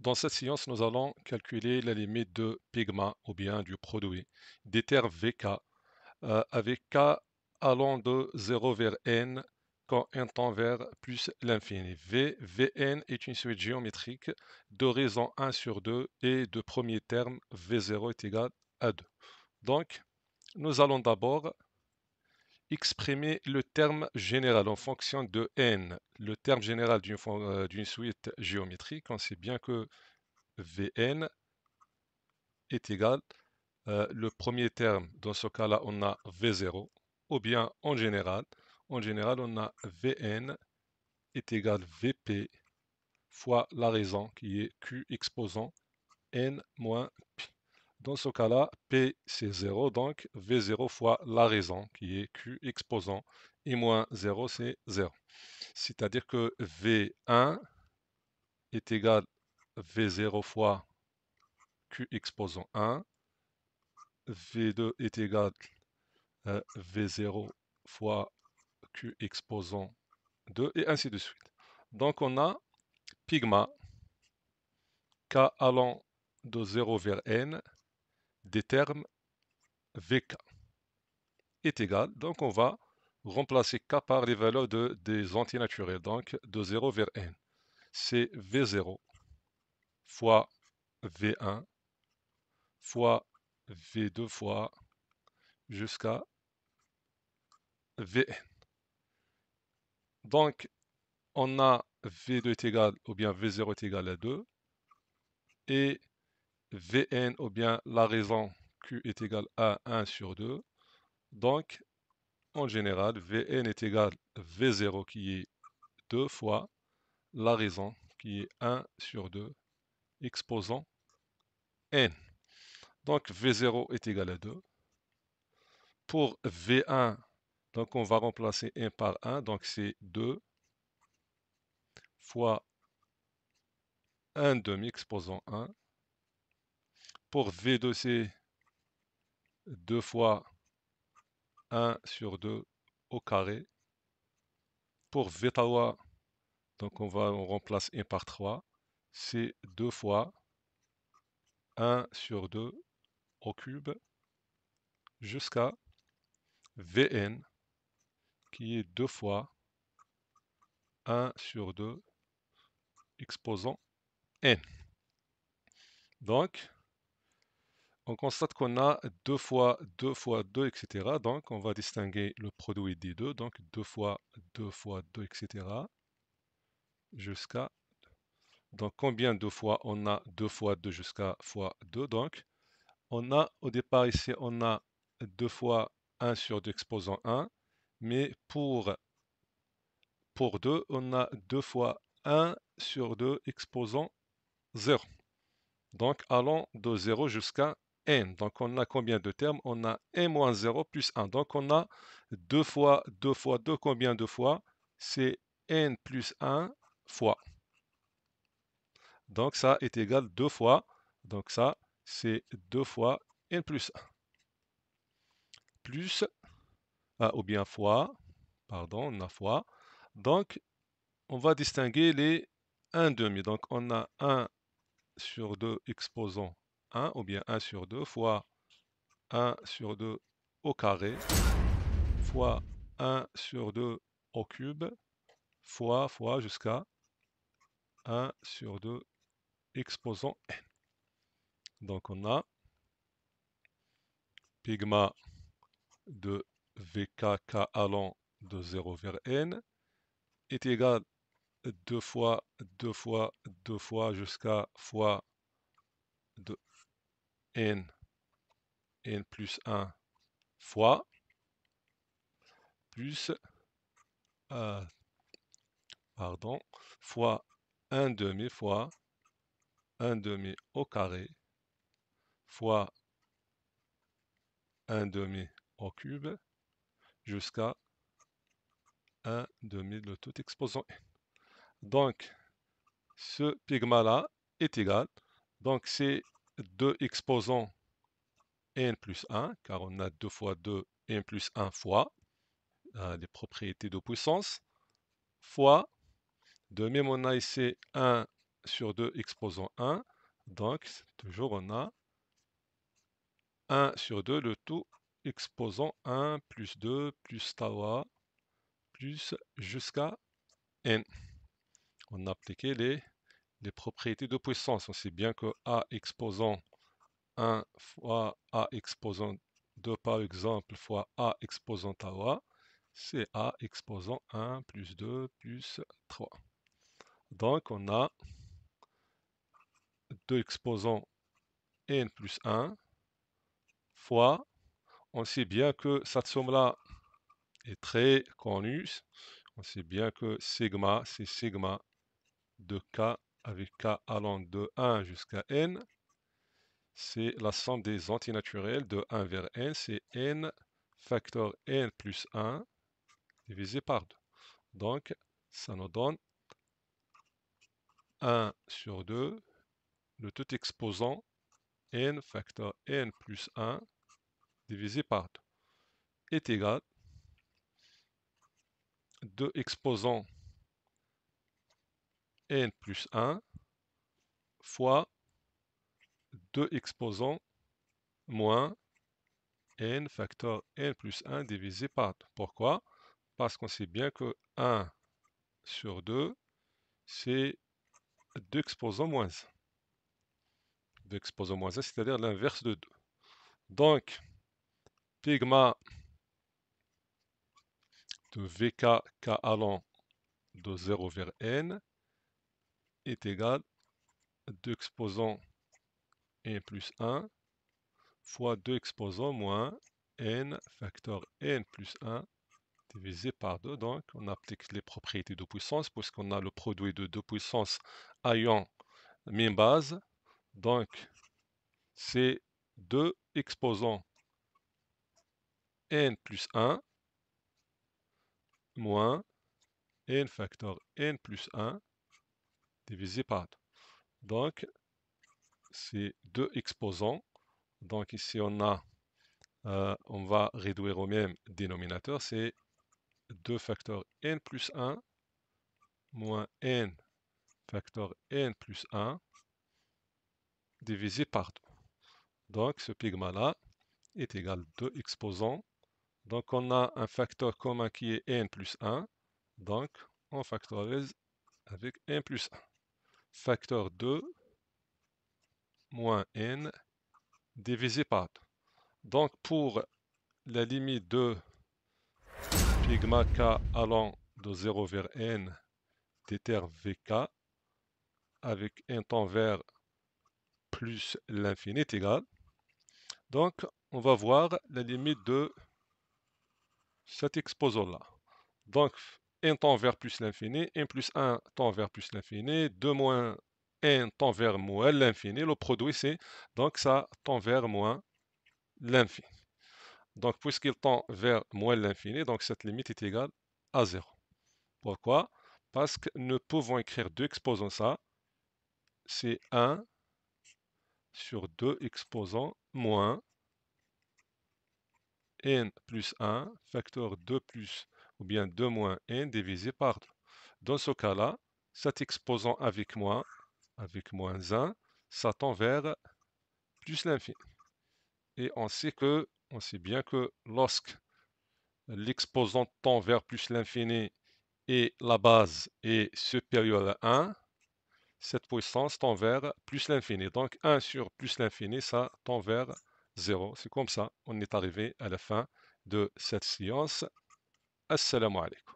Dans cette séance, nous allons calculer la limite de π ou bien du produit des termes Vk avec k allant de 0 vers n quand n tend vers plus l'infini. Vn est une suite géométrique de raison 1 sur 2 et de premier terme V0 est égal à 2. Donc, nous allons d'abord exprimer le terme général en fonction de n. Le terme général d'une suite géométrique, on sait bien que Vn est égal, le premier terme, dans ce cas-là, on a V0, ou bien en général, on a Vn est égal Vp fois la raison qui est Q exposant n moins P. Dans ce cas-là, P c'est 0, donc V0 fois la raison qui est Q exposant et moins 0 c'est 0. C'est-à-dire que V1 est égal V0 fois Q exposant 1, V2 est égal V0 fois Q exposant 2, et ainsi de suite. Donc on a π, k allant de 0 vers n, des termes Vk est égal. Donc on va remplacer k par les valeurs des antinaturels, donc de 0 vers n. C'est V0 fois V1 fois V2 fois jusqu'à Vn. Donc, on a V2 est égal, ou bien V0 est égal à 2, et Vn, ou bien la raison Q est égal à 1 sur 2. Donc, en général, Vn est égal à V0 qui est 2 fois la raison qui est 1 sur 2 exposant n. Donc, V0 est égal à 2. Pour V1, donc on va remplacer 1 par 1, donc c'est 2 fois 1 demi exposant 1. Pour V2, c'est 2 fois 1 sur 2 au carré. Pour V3, donc on remplace 1 par 3, c'est 2 fois 1 sur 2 au cube jusqu'à Vn qui est 2 fois 1 sur 2 exposant n. Donc, on constate qu'on a 2 fois 2 fois 2, etc. Donc, on va distinguer le produit des deux. Donc, 2 fois 2 fois 2, etc. jusqu'à... Donc, combien de fois on a 2 fois 2 jusqu'à fois 2? Donc, on a au départ ici, on a 2 fois 1 sur 2 exposant 1. Mais pour 2, on a 2 fois 1 sur 2 exposant 0. Donc, allons de 0 jusqu'à n. Donc, on a combien de termes? On a n moins 0 plus 1. Donc, on a 2 fois 2 fois 2. Combien de fois? C'est n plus 1 fois. Donc, ça est égal 2 fois. Donc, ça, c'est 2 fois n plus 1. Plus, ou bien fois, pardon, on a fois. Donc, on va distinguer les 1 demi. Donc, on a 1 sur 2 exposant 1, ou bien 1 sur 2 fois 1 sur 2 au carré, fois 1 sur 2 au cube, fois jusqu'à 1 sur 2 exposant n. Donc on a π de Vkk allant de 0 vers n est égal 2 fois 2 fois 2 fois jusqu'à fois de n plus 1 fois plus pardon, fois 1 demi fois 1 demi au carré fois 1 demi au cube jusqu'à 1 demi le tout exposant n. Donc, ce π-là est égal, donc c'est 2 exposant n plus 1, car on a 2 fois 2 n plus 1 fois les propriétés de puissance, fois, de même on a ici 1 sur 2 exposant 1. Donc, toujours on a 1 sur 2, le tout exposant 1 plus 2 plus tau a plus jusqu'à n. On a appliqué les propriétés de puissance. On sait bien que a exposant 1 fois a exposant 2 par exemple fois a exposant tau a, c'est a exposant 1 plus 2 plus 3. Donc on a 2 exposant n plus 1 fois, on sait bien que cette somme-là est très connue. On sait bien que sigma, c'est sigma de k avec k allant de 1 jusqu'à n. C'est la somme des antinaturels de 1 vers n, c'est n facteur n plus 1 divisé par 2. Donc, ça nous donne 1 sur 2, le tout exposant n facteur n plus 1 divisé par 2 est égal 2 exposant n plus 1 fois 2 exposant moins n facteur n plus 1 divisé par 2. Pourquoi? Parce qu'on sait bien que 1 sur 2, c'est 2 exposant moins 1. 2 exposant moins 1, c'est-à-dire l'inverse de 2. Donc, pigma de Vk k allant de 0 vers n est égal à 2 exposant n plus 1 fois 2 exposant moins n facteur n plus 1 divisé par 2. Donc, on applique les propriétés de puissance puisqu'on a le produit de deux puissances ayant même base. Donc, c'est 2 exposant n plus 1 moins n facteur n plus 1 divisé par 2. Donc, c'est 2 exposants. Donc ici, on va réduire au même dénominateur. C'est 2 facteur n plus 1 moins n facteur n plus 1 divisé par 2. Donc, ce pigma-là est égal à 2 exposants. Donc, on a un facteur commun qui est n plus 1. Donc, on factorise avec n plus 1. Facteur 2 moins n divisé par 2. Donc, pour la limite de pigma k allant de 0 vers n d'éther vk avec un temps vers plus l'infini est égal. Donc, on va voir la limite de cet exposant-là. Donc, n tend vers plus l'infini, n plus 1 tend vers plus l'infini, 2 moins n tend vers moins l'infini. Le produit, c'est donc ça tend vers moins l'infini. Donc, puisqu'il tend vers moins l'infini, donc cette limite est égale à 0. Pourquoi? Parce que nous pouvons écrire deux exposants ça. C'est 1 sur 2 exposants moins n plus 1 facteur 2 plus ou bien 2 moins n divisé par 2. Dans ce cas-là, cet exposant avec moins 1, ça tend vers plus l'infini. Et on sait bien que lorsque l'exposant tend vers plus l'infini et la base est supérieure à 1, cette puissance tend vers plus l'infini. Donc 1 sur plus l'infini, ça tend vers 0. C'est comme ça, on est arrivé à la fin de cette séance. Assalamu alaikum.